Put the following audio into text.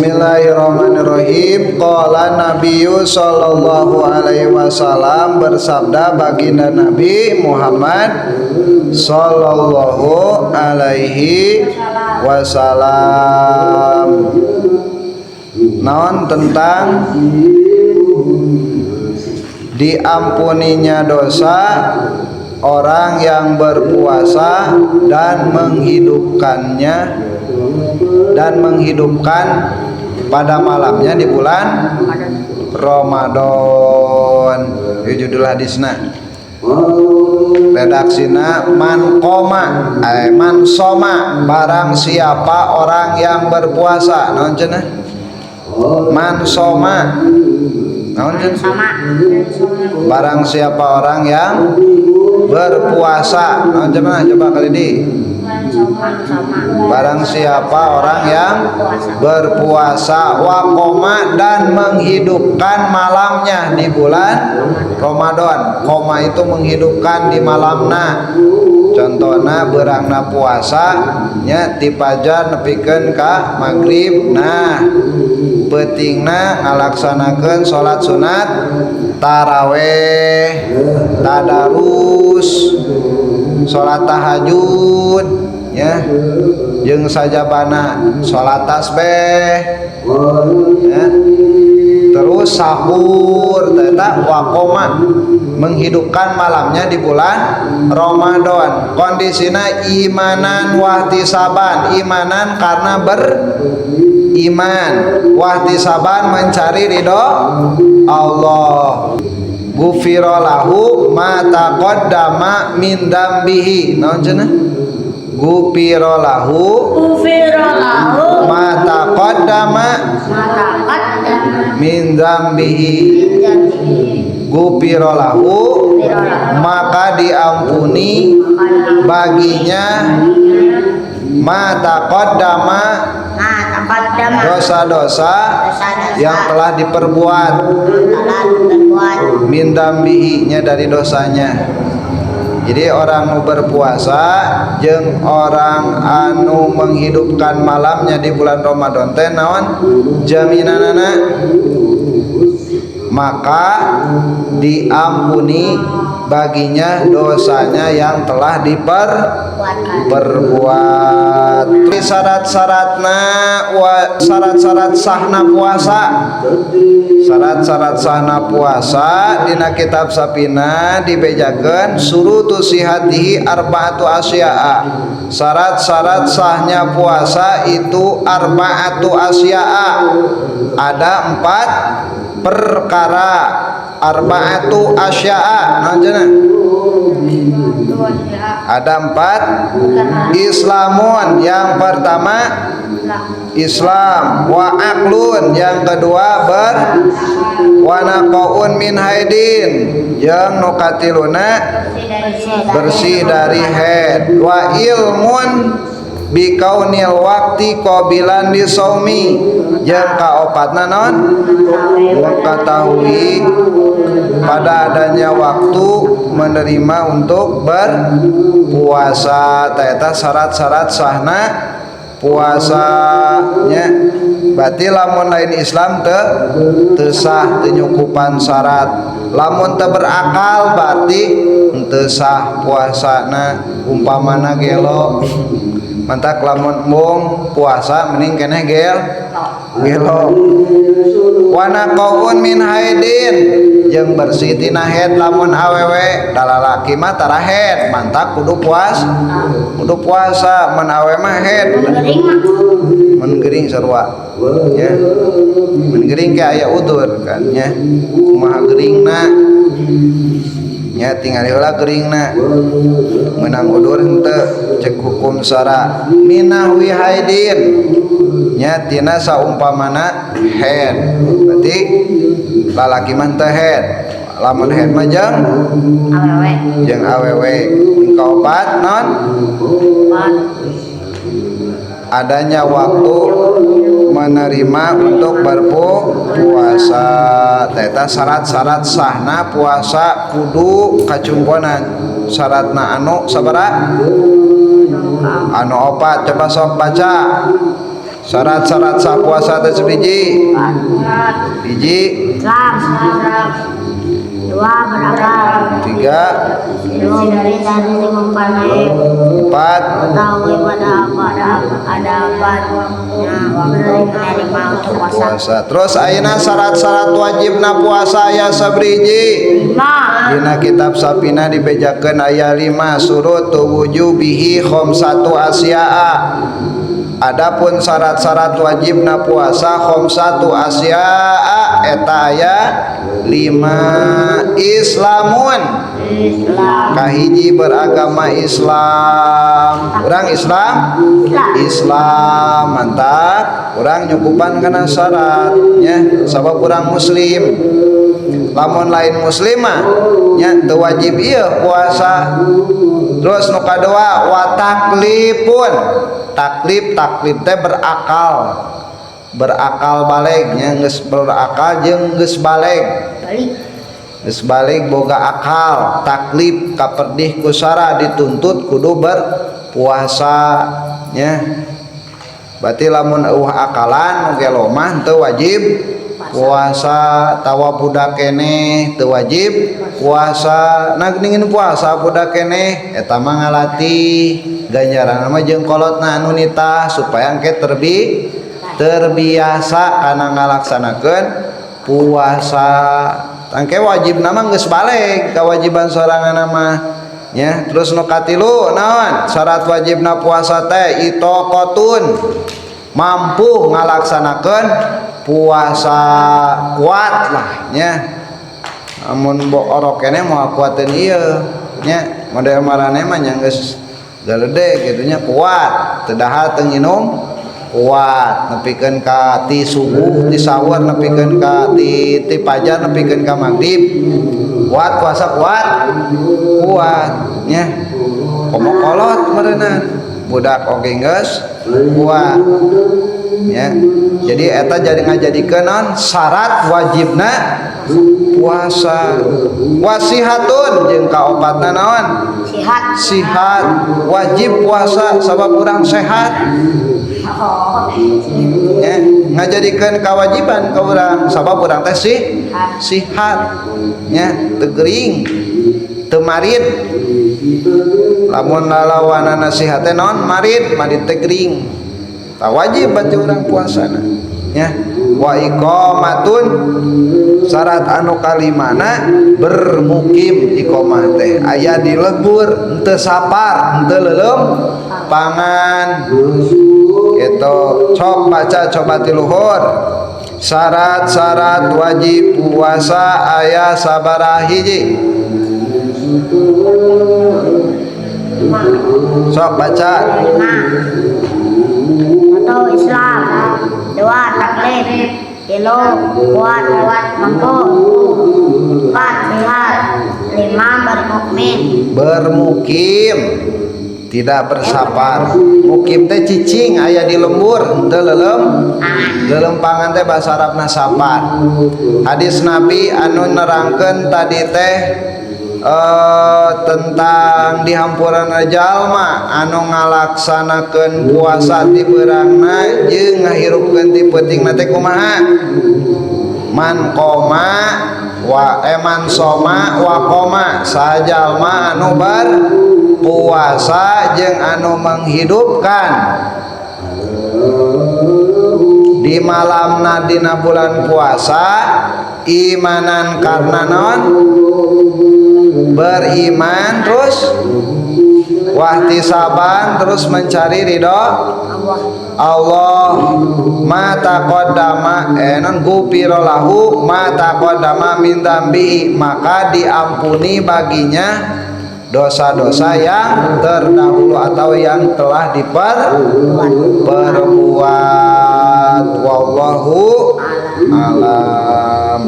Bismillahirrahmanirrahim. Qala Nabiyyu sallallahu alaihi wasallam, bersabda baginda Nabi Muhammad sallallahu alaihi wasallam, naon tentang diampuninya dosa orang yang berpuasa dan menghidupkan pada malamnya di bulan Ramadan. Itu judul hadisna. Redaksina man soma, barang siapa orang yang berpuasa. Naon cenah? Man soma. Naon cenah? Barang siapa orang yang berpuasa. Naon cenah? Coba kali di. Barang siapa orang yang berpuasa wakoma, dan menghidupkan malamnya di bulan Ramadan. Koma itu menghidupkan di malamna. Contohna berangna puasa nya ti pajar nepikeun ka magrib. Nah, pentingna ngalaksanakeun salat sunat taraweh, tadarus, salat tahajud ya, jeung sajabana salat tasbih ya, terus sahur. Eta waqoma, menghidupkan malamnya di bulan Ramadan. Kondisina imanan wahtisaban, imanan karena beriman, wahtisaban mencari ridho Allah. Gufiro lahu ma taqaddama min dambihi. Naon cenah? Gufiro lahu ma taqaddama min dambihi. Gufiro lahu, maka diampuni baginya ma taqaddama, dosa-dosa yang telah diperbuat, min dambihi, nya dari dosanya. Jadi orang nu berpuasa jeung orang anu menghidupkan malamnya di bulan Ramadan teh naon jaminanana? Maka diampuni baginya dosanya yang telah diperbuat. Syarat-syarat sahna puasa. Syarat-syarat sahna puasa dina kitab Sapina dibejakeun surutu sihatihi arba'atu asya'a. Syarat-syarat sahnya puasa itu arba'atu asya'a. Ada 4 perkara. Arba'atu asya'a. Naon cenah? Ada 4. Islamun, yang pertama Islam, wa aqlun, yang kedua wa naqaun min haidin, yang nukatiluna bersih dari haid, wa ilmun bikaunil wakti qabilan lisaumi, jeung kaopatna naon? Mengetahui pada adanya waktu menerima untuk berpuasa. Eta syarat-syarat sahna puasanya. Berarti lamun lain Islam teu sah, teu nyukupan syarat. Lamun teu berakal berarti teu sah puasana. Umpamana gelo, mantak lamun mung puasa mending keneh gelo. Wana qaun min haidin, jeung bersih tina haid. Lamun awewe da lalaki mah tara haid mantak kudu puasa. Mun awewe mah haid mun geuring sarua ya. Mun geuring ke aya udur kan nya, kumaha geuringna nya, tinggal heula geuringna. Meunang udur henteu cek hukum syara. Minahwi haidin, nya tina saumpamana haid. Berarti lalaki mah teu haid. Lamun haid mah jeung awewe. Kaopat non adanya waktu menerima untuk berpuasa. Eta syarat-syarat sahna puasa kudu kacumponan. Syaratna anu sabaraha? Anu 4. Coba sok baca. Syarat-syarat sah puasa teh sabiji? Hiji. Islam. Dua, berakal. Tiga. Dari mempanai. Empat. Tahu pada adabannya menerima untuk puasa. Terus ayeuna syarat-syarat wajibna puasa aya sabriji? 5. Dina kitab Sapina dibejakeun aya 5 surut wujubihi khamsatu asya'a. Adapun syarat-syarat wajibna puasa khamsatu asya'a eta aya 5. Islamun kahiji beragama Islam. Urang Islam? Islam mantap. Urang nyukupan kana syarat nya sabab urang muslim. Lamun lain muslimah nya teu wajib ieu puasa. Terus nu kadua wa taklifun. Taklif teh berakal baleg nya geus berakal jeung geus baleg. Geus baleg boga akal. Taklif kaperdih ku syara dituntut kudu berpuasa nya. Berarti lamun eueuh akalan oge lomah teu wajib puasa. Tawa budak keneh teu wajib puasa. Nah ningin puasa budak keneh eta mah ngalatih ganjaran mah jeung kolotna anu nitah supaya engke terbiasa kana ngalaksanakeun puasa. Tangke wajib nama geus balik kewajiban sorangan mah nya. Terus nu katilu naon syarat wajibna puasa teh itaqatun mampu ngalaksanakeun puasa kuat lah nya. Amun orok keneh moal kuateun ieu nya model marane mah nya geus galedeg kitu nya kuat teu dahar teu nginum kuat nepikeun ka ti subuh ti sahur nepikeun ka ti fajar nepikeun ka maghrib kuat puasa kuat nya komo kolot meureunna budak oge geus kuat nya. Jadi eta jadi ngajadikeun naon syarat wajibna puasa. Wasihatun jeung kaopatna naon sihat wajib puasa sabab urang sehat ya, ngajadikeun kawajiban ka urang sabab urang teh sihat nya teu gering teu marid. Lamun lalawanana sihat teh naon marid teh gering tah wajib bati urang puasana nya. Wa iqamatun syarat anu kalimana bermukim. Iqamah teh aya di lembur henteu sapar henteu leulem pangan gitu. Sok baca coba ti luhur syarat-syarat wajib puasa aya sabaraha hiji? Sok baca. Atau Islam. 2. Taklif. 3. Kuat mampu. 4. Sehat. 5. Bermukim tidak bersapar. Mukim teh cicing aya di lembur henteu leulem pangan teh basa Arabna sapar. Hadis Nabi anu nerangkeun tadi teh tentang dihampuran jalma anu ngalaksanakeun puasa ti beurangna jeung ngahirupkeun ti peutingna teh kumaha? Man qoma man soma wa qoma sajalma anu berpuasa jeung anu menghidupkan di malamna dina bulan puasa imanan karena non beriman terus wahtisaban terus mencari ridho Allah ma taqaddama non gufira lahu ma taqaddama min dzambi maka diampuni baginya dosa-dosa yang terdahulu atau yang telah diperbuat. Wallahu alam.